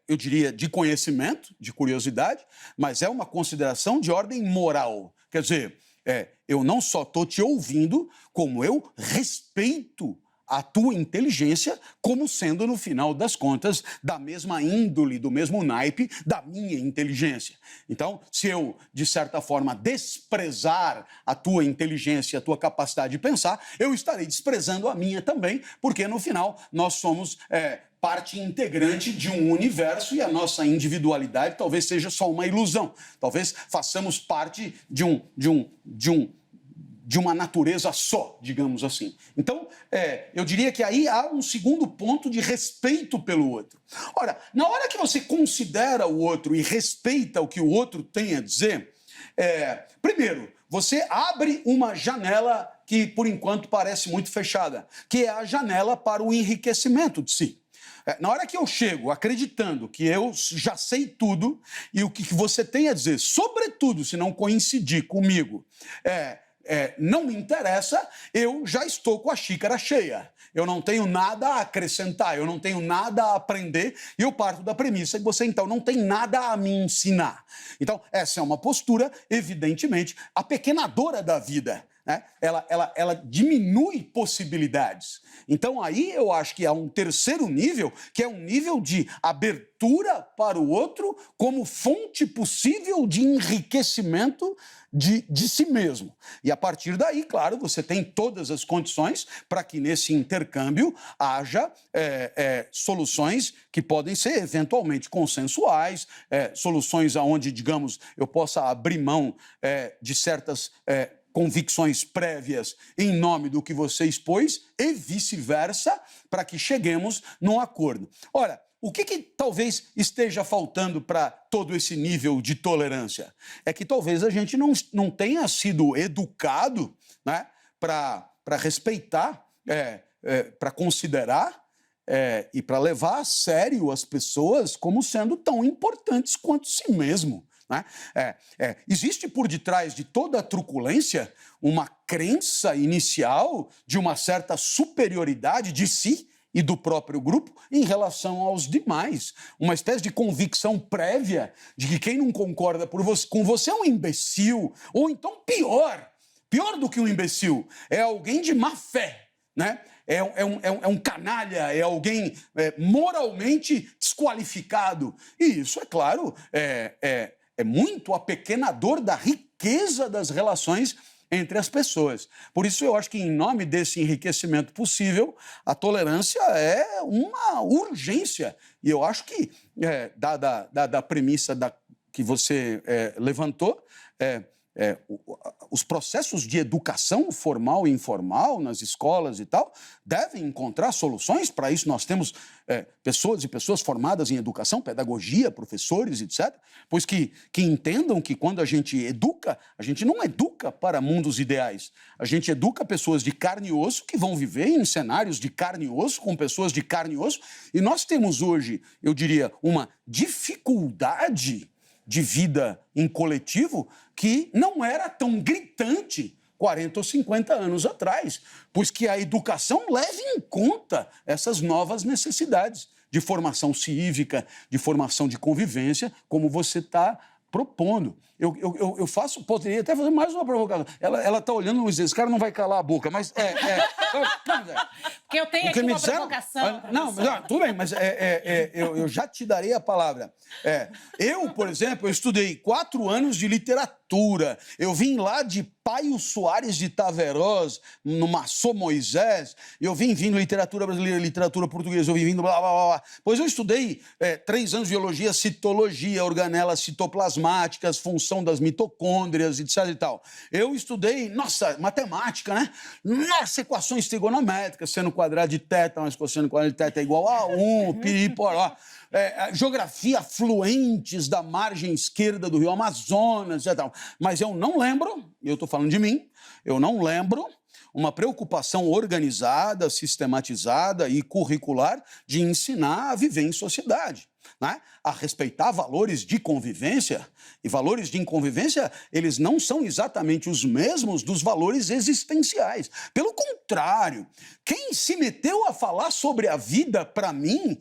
eu diria, de conhecimento, de curiosidade, mas é uma consideração de ordem moral. Quer dizer, eu não só estou te ouvindo, como eu respeito a tua inteligência como sendo, no final das contas, da mesma índole, do mesmo naipe da minha inteligência. Então, se eu, de certa forma, desprezar a tua inteligência, a tua capacidade de pensar, eu estarei desprezando a minha também, porque, no final, nós somos parte integrante de um universo e a nossa individualidade talvez seja só uma ilusão. Talvez façamos parte de uma natureza só, digamos assim. Então, eu diria que aí há um segundo ponto de respeito pelo outro. Ora, na hora que você considera o outro e respeita o que o outro tem a dizer, primeiro, você abre uma janela que, por enquanto, parece muito fechada, que é a janela para o enriquecimento de si. Na hora que eu chego acreditando que eu já sei tudo e o que você tem a dizer, sobretudo se não coincidir comigo, não me interessa, eu já estou com a xícara cheia. Eu não tenho nada a acrescentar, eu não tenho nada a aprender e eu parto da premissa que você, então, não tem nada a me ensinar. Então, essa é uma postura, evidentemente, apequenadora da vida. Né? Ela diminui possibilidades. Então, aí eu acho que há um terceiro nível, que é um nível de abertura para o outro como fonte possível de enriquecimento de si mesmo. E a partir daí, claro, você tem todas as condições para que nesse intercâmbio haja soluções que podem ser eventualmente consensuais, soluções onde, digamos, eu possa abrir mão de certas convicções prévias em nome do que você expôs e vice-versa, para que cheguemos num acordo. Ora, o que talvez esteja faltando para todo esse nível de tolerância? É que talvez a gente não tenha sido educado, né, para respeitar, para considerar e para levar a sério as pessoas como sendo tão importantes quanto si mesmo. Né? Existe por detrás de toda a truculência uma crença inicial de uma certa superioridade de si e do próprio grupo em relação aos demais. Uma espécie de convicção prévia de que quem não concorda com você é um imbecil, ou então pior do que um imbecil, é alguém de má fé, né? É um canalha, é alguém moralmente desqualificado. E isso, é claro, é muito apequenador da riqueza das relações entre as pessoas. Por isso, eu acho que, em nome desse enriquecimento possível, a tolerância é uma urgência. E eu acho que, dada a premissa que você levantou, os processos de educação formal e informal nas escolas e tal devem encontrar soluções. Para isso nós temos pessoas e pessoas formadas em educação, pedagogia, professores, etc. Pois que entendam que quando a gente educa, a gente não educa para mundos ideais. A gente educa pessoas de carne e osso que vão viver em cenários de carne e osso, com pessoas de carne e osso. E nós temos hoje, eu diria, uma dificuldade de vida em coletivo que não era tão gritante 40 ou 50 anos atrás, pois que a educação leve em conta essas novas necessidades de formação cívica, de formação de convivência, como você está propondo. Eu poderia até fazer mais uma provocação. Ela está olhando, Luiz, esse cara não vai calar a boca, mas Porque eu tenho aqui uma provocação. Não, mas, tudo bem, mas eu já te darei a palavra. Eu, por exemplo, eu estudei 4 anos de literatura. Eu vim lá de Paio Soares de Taveroz, no Maçô Moisés. Eu vim vindo literatura brasileira, literatura portuguesa. Eu vim vindo blá, blá, blá, blá. Pois eu estudei 3 anos de biologia, citologia, organelas citoplasmáticas, função das mitocôndrias, etc e tal. Eu estudei, matemática, né? Equações trigonométricas, seno quadrado de θ, mais cosseno quadrado de θ é igual a 1, piriporó. Geografia fluentes da margem esquerda do rio Amazonas, etc. Mas eu não lembro, eu estou falando de mim, eu não lembro uma preocupação organizada, sistematizada e curricular de ensinar a viver em sociedade, né? A respeitar valores de convivência. E valores de inconvivência, eles não são exatamente os mesmos dos valores existenciais. Pelo contrário, quem se meteu a falar sobre a vida, para mim,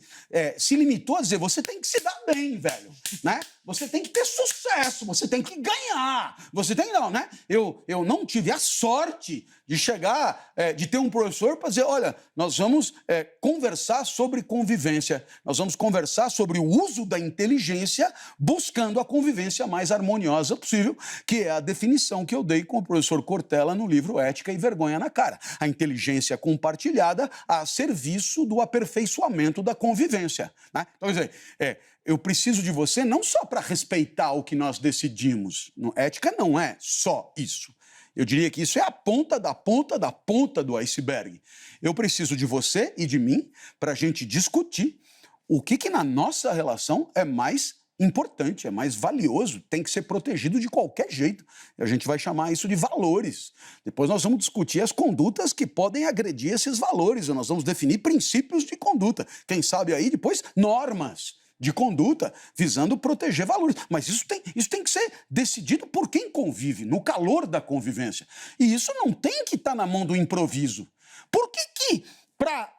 se limitou a dizer, você tem que se dar bem, velho, né? Você tem que ter sucesso, você tem que ganhar, você tem... Não, né? Eu não tive a sorte de chegar, de ter um professor para dizer, olha, nós vamos conversar sobre convivência, nós vamos conversar sobre o uso da inteligência buscando a convivência mais harmoniosa possível, que é a definição que eu dei com o professor Cortella no livro Ética e Vergonha na Cara. A inteligência compartilhada a serviço do aperfeiçoamento da convivência, né? Então, quer dizer, eu preciso de você não só para respeitar o que nós decidimos. Ética não é só isso. Eu diria que isso é a ponta da ponta da ponta do iceberg. Eu preciso de você e de mim para a gente discutir o que na nossa relação é mais importante, é mais valioso, tem que ser protegido de qualquer jeito. E a gente vai chamar isso de valores. Depois nós vamos discutir as condutas que podem agredir esses valores. Nós vamos definir princípios de conduta. Quem sabe aí depois normas de conduta visando proteger valores. Mas isso tem que ser decidido por quem convive, no calor da convivência. E isso não tem que estar na mão do improviso. Por que para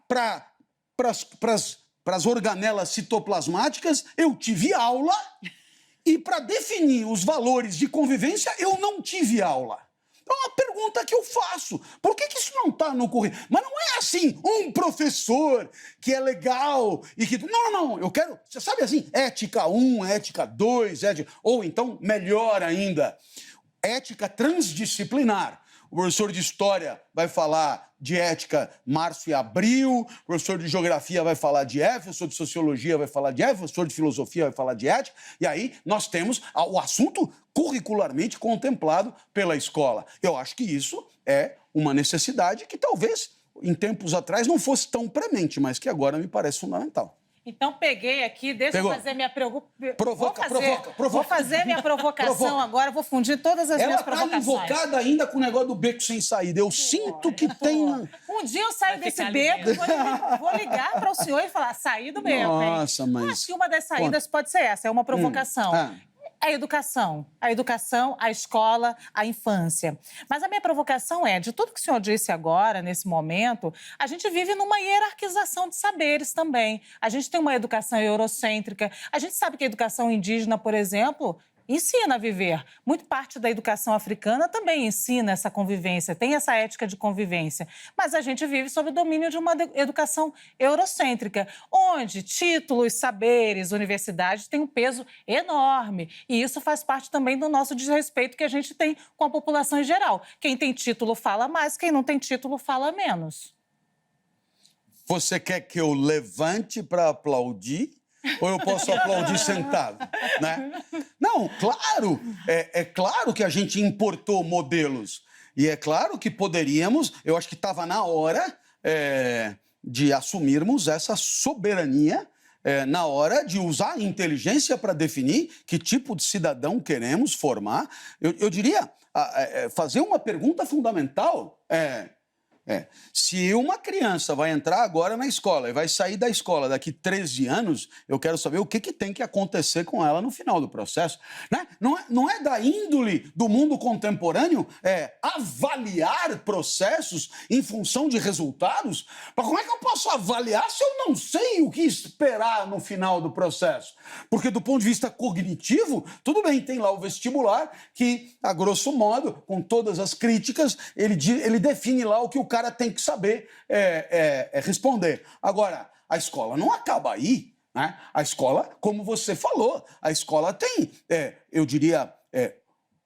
as organelas citoplasmáticas eu tive aula e para definir os valores de convivência eu não tive aula? É uma pergunta que eu faço. Por que isso não está no currículo? Mas não é assim, um professor que é legal e que... Não, eu quero... Você sabe assim, ética 1, ética 2, ou então, melhor ainda, ética transdisciplinar. O professor de História vai falar de ética março e abril, o professor de Geografia vai falar de ética, o professor de Sociologia vai falar de ética, o professor de Filosofia vai falar de ética, e aí nós temos o assunto curricularmente contemplado pela escola. Eu acho que isso é uma necessidade que talvez em tempos atrás não fosse tão premente, mas que agora me parece fundamental. Então, peguei aqui, deixa eu fazer minha Provoca. Vou fazer minha provocação agora, vou fundir todas as minhas provocações. Ela está invocada ainda com o negócio do beco sem saída. Eu sinto que tem... Um dia eu saio desse beco, vou ligar para o senhor e falar, saí do beco. Nossa, mas... Acho que uma das saídas pode ser essa, é uma provocação. a educação, a escola, a infância. Mas a minha provocação é, de tudo que o senhor disse agora, nesse momento, a gente vive numa hierarquização de saberes também. A gente tem uma educação eurocêntrica, a gente sabe que a educação indígena, por exemplo, ensina a viver. Muito parte da educação africana também ensina essa convivência, tem essa ética de convivência. Mas a gente vive sob o domínio de uma educação eurocêntrica, onde títulos, saberes, universidades têm um peso enorme. E isso faz parte também do nosso desrespeito que a gente tem com a população em geral. Quem tem título fala mais, quem não tem título fala menos. Você quer que eu levante para aplaudir? Ou eu posso aplaudir sentado, né? Não, claro, é claro que a gente importou modelos. E é claro que poderíamos, eu acho que estava na hora de assumirmos essa soberania, na hora de usar a inteligência para definir que tipo de cidadão queremos formar. Eu diria, fazer uma pergunta fundamental se uma criança vai entrar agora na escola e vai sair da escola daqui 13 anos, eu quero saber o que tem que acontecer com ela no final do processo. Né? Não é da índole do mundo contemporâneo avaliar processos em função de resultados? Mas como é que eu posso avaliar se eu não sei o que esperar no final do processo? Porque do ponto de vista cognitivo, tudo bem, tem lá o vestibular que, a grosso modo, com todas as críticas, ele define lá o que o cara tem que saber responder. Agora, a escola não acaba aí, né? A escola, como você falou, a escola tem, eu diria,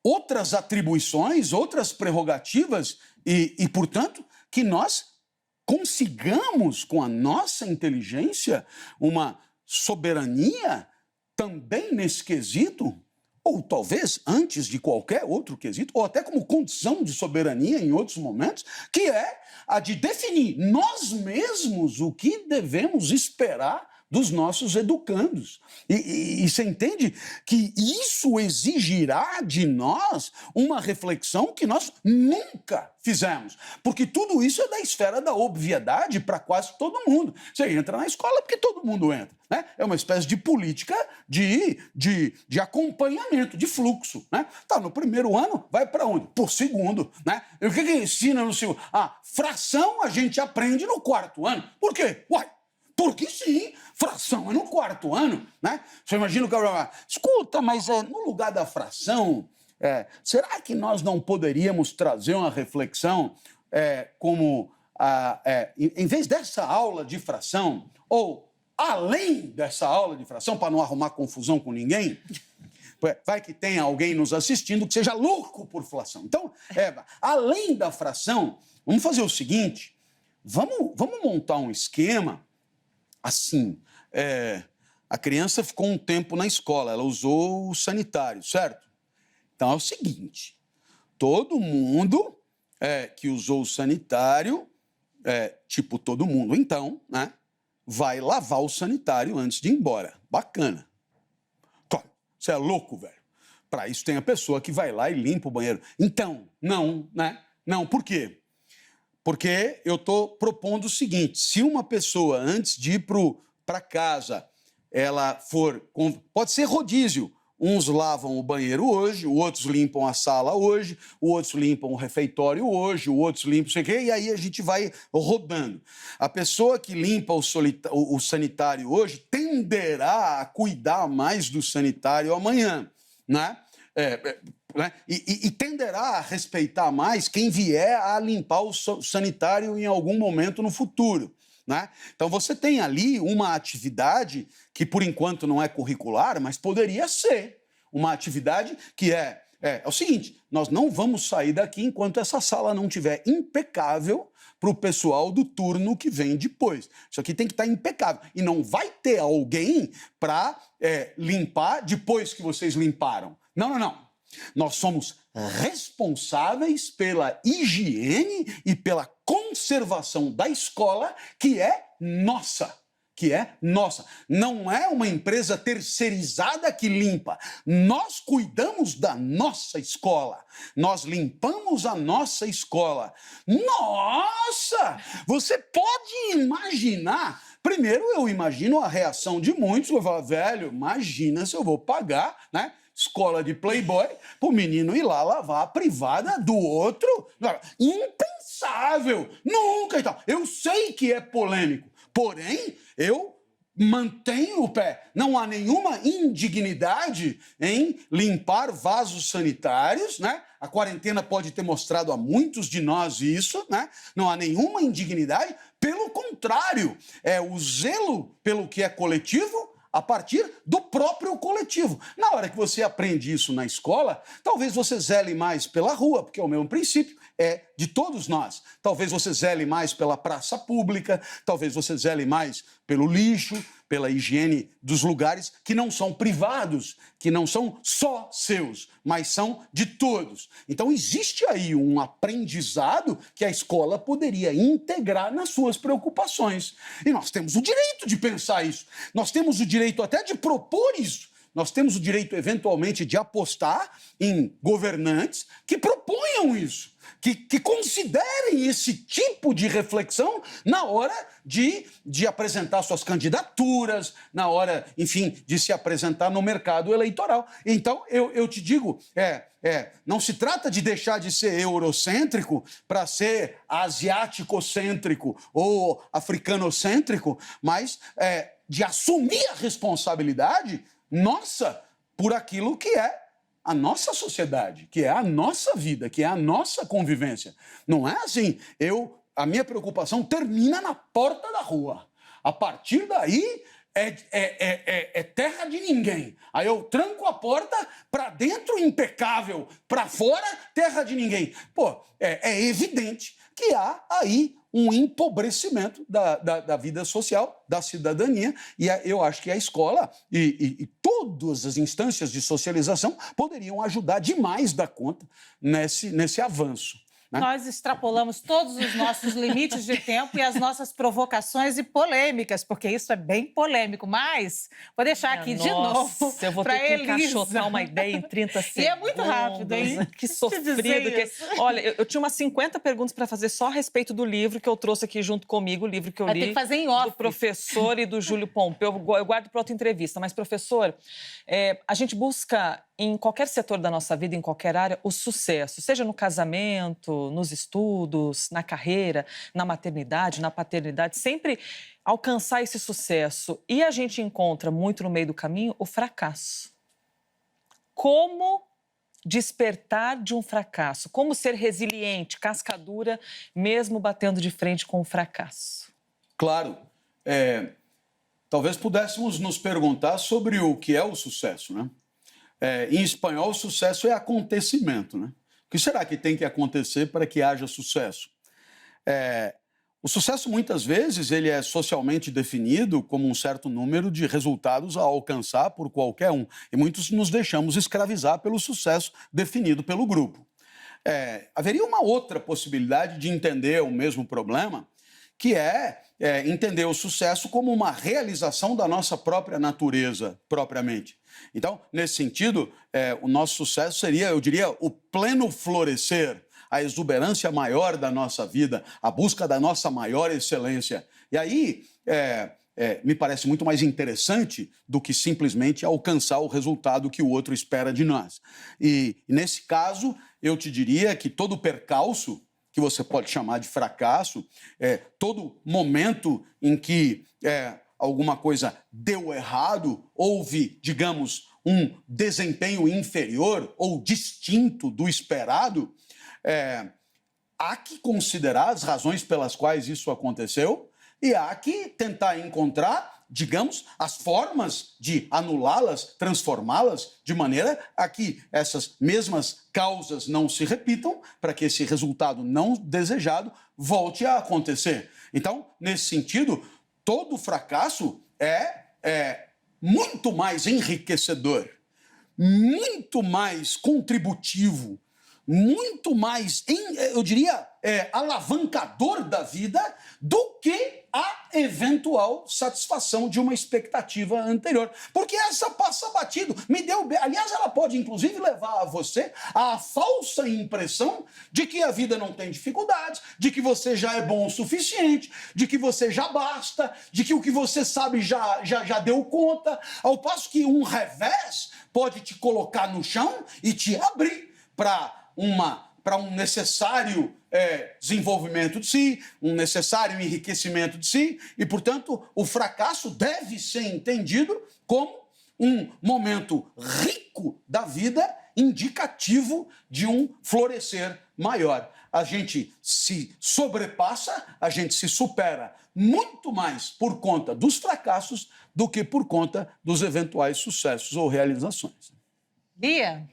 outras atribuições, outras prerrogativas e, portanto, que nós consigamos, com a nossa inteligência, uma soberania também nesse quesito, ou talvez antes de qualquer outro quesito, ou até como condição de soberania em outros momentos, que é a de definir nós mesmos o que devemos esperar dos nossos educandos. E você entende que isso exigirá de nós uma reflexão que nós nunca fizemos. Porque tudo isso é da esfera da obviedade para quase todo mundo. Você entra na escola porque todo mundo entra. Né? É uma espécie de política de acompanhamento, de fluxo. Né? Tá, no primeiro ano, vai para onde? Por segundo. Né? E o que ensina no segundo? Fração a gente aprende no quarto ano. Por quê? Uai, porque sim, fração é no quarto ano, né? Você imagina o cara, escuta, mas no lugar da fração, será que nós não poderíamos trazer uma reflexão em vez dessa aula de fração, ou além dessa aula de fração, para não arrumar confusão com ninguém, vai que tenha alguém nos assistindo que seja louco por fração. Então, além da fração, vamos fazer o seguinte, vamos montar um esquema. Assim, a criança ficou um tempo na escola, ela usou o sanitário, certo? Então é o seguinte, todo mundo que usou o sanitário, tipo todo mundo, então, né, vai lavar o sanitário antes de ir embora. Bacana. Claro, você é louco, velho. Para isso tem a pessoa que vai lá e limpa o banheiro. Então, não, né? Não, por quê? Porque eu estou propondo o seguinte, se uma pessoa, antes de ir para casa, ela for... Pode ser rodízio. Uns lavam o banheiro hoje, outros limpam a sala hoje, outros limpam o refeitório hoje, outros limpam sei o quê, e aí a gente vai rodando. A pessoa que limpa o sanitário hoje tenderá a cuidar mais do sanitário amanhã, né? E tenderá a respeitar mais quem vier a limpar o sanitário em algum momento no futuro. Né? Então você tem ali uma atividade que por enquanto não é curricular, mas poderia ser uma atividade que é o seguinte, nós não vamos sair daqui enquanto essa sala não estiver impecável para o pessoal do turno que vem depois. Isso aqui tem que estar impecável. E não vai ter alguém para limpar depois que vocês limparam. Não. Nós somos responsáveis pela higiene e pela conservação da escola, que é nossa. Não é uma empresa terceirizada que limpa. Nós cuidamos da nossa escola. Nós limpamos a nossa escola. Nossa! Você pode imaginar... Primeiro, eu imagino a reação de muitos. Eu vou falar, velho, imagina se eu vou pagar, né? escola de playboy, para o menino ir lá lavar a privada do outro. Impensável! Nunca e tal. Eu sei que é polêmico, porém, eu mantenho o pé. Não há nenhuma indignidade em limpar vasos sanitários, né? A quarentena pode ter mostrado a muitos de nós isso, né? Não há nenhuma indignidade, pelo contrário, é o zelo pelo que é coletivo a partir do próprio coletivo. Na hora que você aprende isso na escola, talvez você zele mais pela rua, porque é o mesmo princípio, é de todos nós. Talvez você zele mais pela praça pública, talvez você zele mais pelo lixo, pela higiene dos lugares que não são privados, que não são só seus, mas são de todos. Então existe aí um aprendizado que a escola poderia integrar nas suas preocupações. E nós temos o direito de pensar isso. Nós temos o direito até de propor isso. Nós temos o direito, eventualmente, de apostar em governantes que proponham isso, que considerem esse tipo de reflexão na hora de apresentar suas candidaturas, na hora, enfim, de se apresentar no mercado eleitoral. Então, eu te digo, não se trata de deixar de ser eurocêntrico para ser asiático-cêntrico ou africanocêntrico, mas de assumir a responsabilidade nossa por aquilo que é a nossa sociedade, que é a nossa vida, que é a nossa convivência. Não é assim, a minha preocupação termina na porta da rua. A partir daí é terra de ninguém. Aí eu tranco a porta, para dentro impecável, para fora terra de ninguém. Pô, é evidente que há aí um empobrecimento da vida social, da cidadania, e eu acho que a escola e todas as instâncias de socialização poderiam ajudar demais da conta nesse avanço. Né? Nós extrapolamos todos os nossos limites de tempo e as nossas provocações e polêmicas, porque isso é bem polêmico. Mas vou deixar aqui de novo eu vou ter que encaixotar uma ideia em 30 segundos. E é muito rápido, hein? Que sofrido. Olha, eu tinha umas 50 perguntas para fazer só a respeito do livro que eu trouxe aqui junto comigo, o livro que eu li. Tem que fazer em off. Do professor e do Júlio Pompeu. Eu guardo para outra entrevista. Mas, professor, a gente busca em qualquer setor da nossa vida, em qualquer área, o sucesso, seja no casamento, nos estudos, na carreira, na maternidade, na paternidade, sempre alcançar esse sucesso. E a gente encontra muito no meio do caminho o fracasso. Como despertar de um fracasso? Como ser resiliente, cascadura, mesmo batendo de frente com o fracasso? Claro. Talvez pudéssemos nos perguntar sobre o que é o sucesso, né? Em espanhol, sucesso é acontecimento, né? O que será que tem que acontecer para que haja sucesso? O sucesso, muitas vezes, ele é socialmente definido como um certo número de resultados a alcançar por qualquer um. E muitos nos deixamos escravizar pelo sucesso definido pelo grupo. Haveria uma outra possibilidade de entender o mesmo problema, que é entender o sucesso como uma realização da nossa própria natureza, propriamente. Então, nesse sentido, o nosso sucesso seria, eu diria, o pleno florescer, a exuberância maior da nossa vida, a busca da nossa maior excelência. E aí, me parece muito mais interessante do que simplesmente alcançar o resultado que o outro espera de nós. E nesse caso, eu te diria que todo percalço, que você pode chamar de fracasso, todo momento em que alguma coisa deu errado, houve, digamos, um desempenho inferior ou distinto do esperado, há que considerar as razões pelas quais isso aconteceu e há que tentar encontrar, digamos, as formas de anulá-las, transformá-las, de maneira a que essas mesmas causas não se repitam, para que esse resultado não desejado volte a acontecer. Então, nesse sentido, todo fracasso é muito mais enriquecedor, muito mais contributivo muito mais, eu diria, alavancador da vida do que a eventual satisfação de uma expectativa anterior. Porque essa passa batido. Aliás, ela pode, inclusive, levar a você à falsa impressão de que a vida não tem dificuldades, de que você já é bom o suficiente, de que você já basta, de que o que você sabe já deu conta, ao passo que um revés pode te colocar no chão e te abrir para um necessário desenvolvimento de si, um necessário enriquecimento de si, e, portanto, o fracasso deve ser entendido como um momento rico da vida, indicativo de um florescer maior. A gente se sobrepassa, a gente se supera muito mais por conta dos fracassos do que por conta dos eventuais sucessos ou realizações. Lia?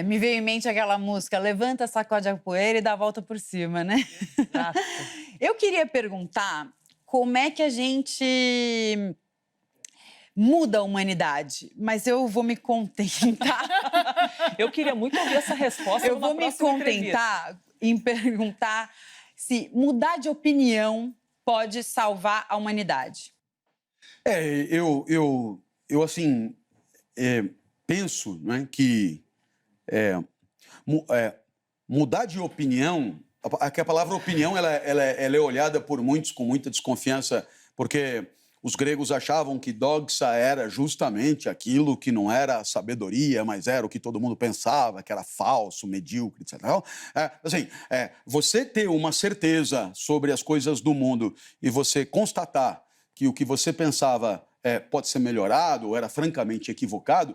Me veio em mente aquela música Levanta, sacode a poeira e dá a volta por cima, né? Exato. Eu queria perguntar como é que a gente muda a humanidade, mas eu vou me contentar. Eu queria muito ouvir essa resposta. Eu vou me contentar em perguntar se mudar de opinião pode salvar a humanidade. Eu assim, penso, né, que mudar de opinião, que a palavra opinião ela é olhada por muitos com muita desconfiança, porque os gregos achavam que doxa era justamente aquilo que não era sabedoria, mas era o que todo mundo pensava, que era falso, medíocre, etc. Você ter uma certeza sobre as coisas do mundo e você constatar que o que você pensava pode ser melhorado ou era francamente equivocado,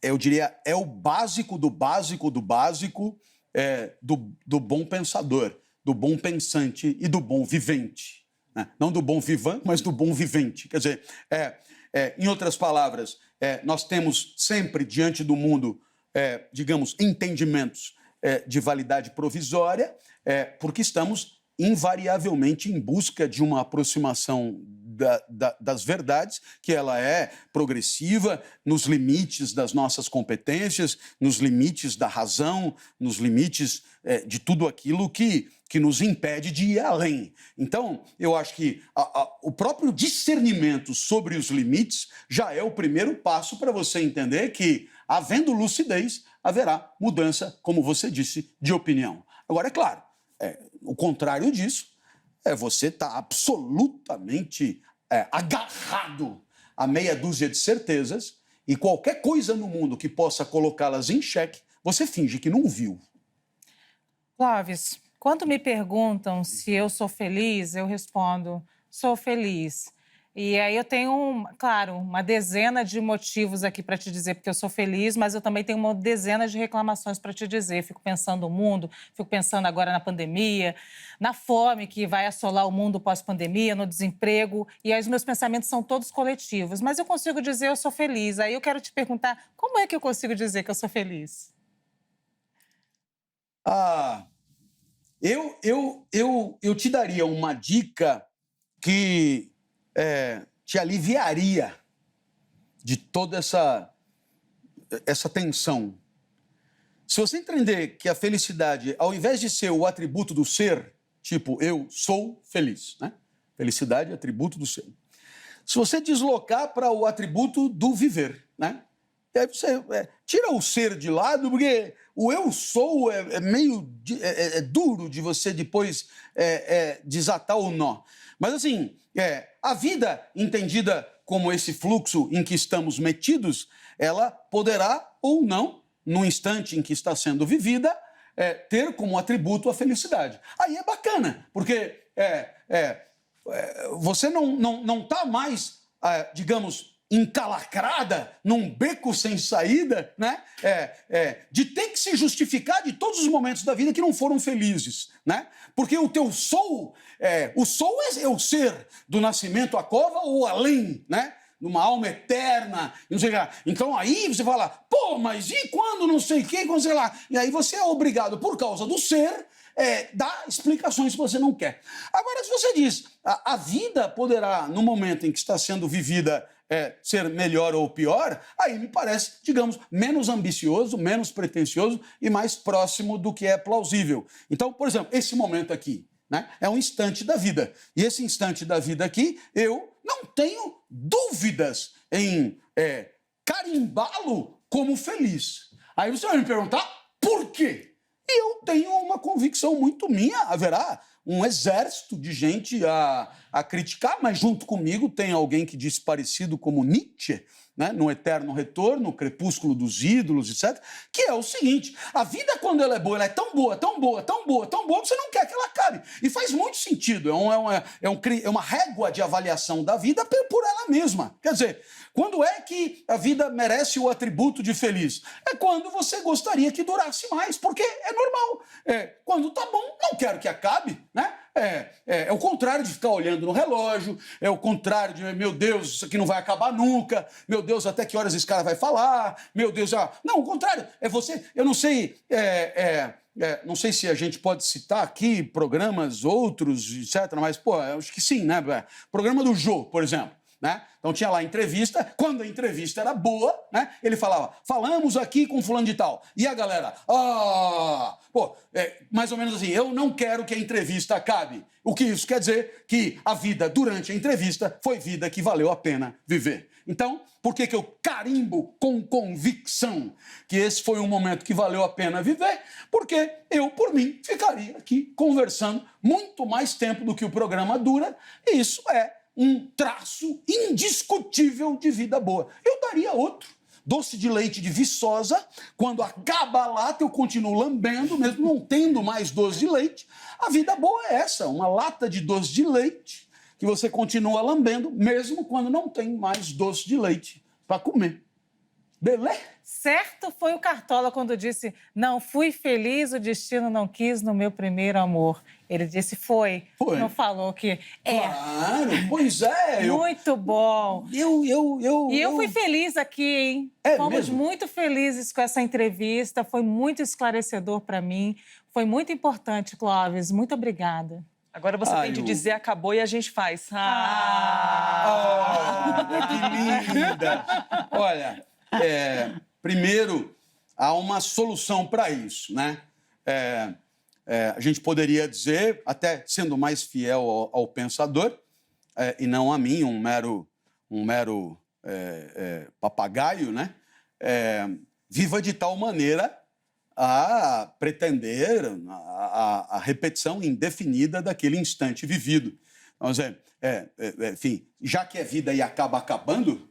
eu diria, é o básico do básico do básico do bom pensador, do bom pensante e do bom vivente. Né? Não do bom vivant, mas do bom vivente. Quer dizer, em outras palavras, nós temos sempre diante do mundo, digamos, entendimentos de validade provisória, porque estamos invariavelmente em busca de uma aproximação das verdades, que ela é progressiva nos limites das nossas competências, nos limites da razão, nos limites de tudo aquilo que nos impede de ir além. Então, eu acho que o próprio discernimento sobre os limites já é o primeiro passo para você entender que, havendo lucidez, haverá mudança, como você disse, de opinião. Agora, é claro, o contrário disso é você estar absolutamente agarrado a meia dúzia de certezas e qualquer coisa no mundo que possa colocá-las em xeque, você finge que não viu. Clóvis, quando me perguntam se eu sou feliz, eu respondo, sou feliz. E aí eu tenho, claro, uma dezena de motivos aqui para te dizer porque eu sou feliz, mas eu também tenho uma dezena de reclamações para te dizer. Fico pensando no mundo, fico pensando agora na pandemia, na fome que vai assolar o mundo pós-pandemia, no desemprego, e aí os meus pensamentos são todos coletivos. Mas eu consigo dizer eu sou feliz. Aí eu quero te perguntar, como é que eu consigo dizer que eu sou feliz? Eu te daria uma dica que te aliviaria de toda essa tensão. Se você entender que a felicidade, ao invés de ser o atributo do ser, tipo, eu sou feliz, né? Felicidade é atributo do ser. Se você deslocar para o atributo do viver, né? E aí você tira o ser de lado, porque o eu sou é meio duro de você depois desatar o nó. Mas assim, a vida entendida como esse fluxo em que estamos metidos, ela poderá ou não, no instante em que está sendo vivida, ter como atributo a felicidade. Aí é bacana, porque você não está mais, digamos, encalacrada num beco sem saída, né? De ter que se justificar de todos os momentos da vida que não foram felizes, né? Porque o teu sou, o sou é o ser do nascimento à cova ou além, né? Numa alma eterna, não sei lá. Então aí você fala, pô, mas e quando não sei quem, quando sei lá. E aí você é obrigado, por causa do ser, dar explicações que você não quer. Agora, se você diz, a vida poderá, no momento em que está sendo vivida, ser melhor ou pior, aí me parece, digamos, menos ambicioso, menos pretensioso e mais próximo do que é plausível. Então, por exemplo, esse momento aqui, né, é um instante da vida. E esse instante da vida aqui, eu não tenho dúvidas em carimbá-lo como feliz. Aí você vai me perguntar por quê? E eu tenho uma convicção muito minha, haverá um exército de gente a criticar, mas junto comigo tem alguém que disse parecido como Nietzsche, né, no Eterno Retorno, o Crepúsculo dos Ídolos, etc., que é o seguinte: a vida, quando ela é boa, ela é tão boa, tão boa, tão boa, tão boa, que você não quer que ela acabe. E faz muito sentido, é uma régua de avaliação da vida por ela mesma. Quer dizer, quando é que a vida merece o atributo de feliz? É quando você gostaria que durasse mais, porque é normal. Quando tá bom, não quero que acabe, né? É o contrário de ficar olhando no relógio, é o contrário de, meu Deus, isso aqui não vai acabar nunca, meu Deus, até que horas esse cara vai falar, meu Deus, não, o contrário, é você, eu não sei, não sei se a gente pode citar aqui programas outros, etc., mas, pô, eu acho que sim, né? Programa do Jô, por exemplo. Né? Então tinha lá a entrevista, quando a entrevista era boa, né, ele falava, falamos aqui com fulano de tal. E a galera, mais ou menos assim, eu não quero que a entrevista acabe. O que isso quer dizer? Que a vida durante a entrevista foi vida que valeu a pena viver. Então, por que eu carimbo com convicção que esse foi um momento que valeu a pena viver? Porque eu, por mim, ficaria aqui conversando muito mais tempo do que o programa dura, e isso é um traço indiscutível de vida boa. Eu daria outro. Doce de leite de Viçosa, quando acaba a lata, eu continuo lambendo, mesmo não tendo mais doce de leite. A vida boa é essa, uma lata de doce de leite que você continua lambendo, mesmo quando não tem mais doce de leite para comer. Beleza? Certo foi o Cartola quando disse: não fui feliz, o destino não quis no meu primeiro amor. Ele disse foi. Não falou que é. Claro, pois é. Muito bom. E eu fui feliz aqui, hein? Fomos mesmo? muito felizes com essa entrevista. Foi muito esclarecedor para mim. Foi muito importante, Clóvis. Muito obrigada. Agora você tem de dizer acabou e a gente faz. Que linda! Olha, primeiro, há uma solução para isso, né? A gente poderia dizer, até sendo mais fiel ao pensador, e não a mim, um mero papagaio, né? Viva de tal maneira a pretender a repetição indefinida daquele instante vivido. Então, enfim, já que é vida e acaba acabando,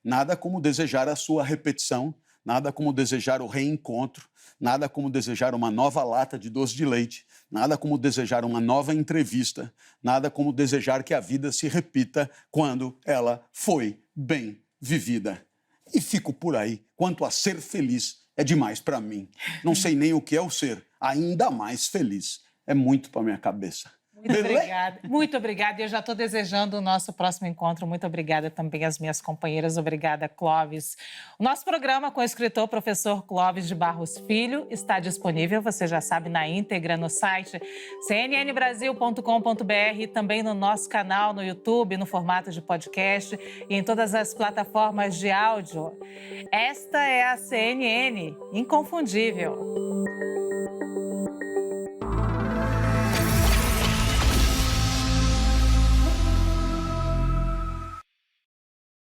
nada como desejar a sua repetição, nada como desejar o reencontro, nada como desejar uma nova lata de doce de leite, nada como desejar uma nova entrevista, nada como desejar que a vida se repita quando ela foi bem vivida. E fico por aí. Quanto a ser feliz, é demais para mim. Não sei nem o que é o ser ainda mais feliz. É muito para minha cabeça. Muito obrigada. Muito obrigada. Eu já estou desejando o nosso próximo encontro. Muito obrigada também às minhas companheiras. Obrigada, Clóvis. O nosso programa com o escritor professor Clóvis de Barros Filho está disponível, você já sabe, na íntegra no site cnnbrasil.com.br e também no nosso canal no YouTube, no formato de podcast e em todas as plataformas de áudio. Esta é a CNN Inconfundível.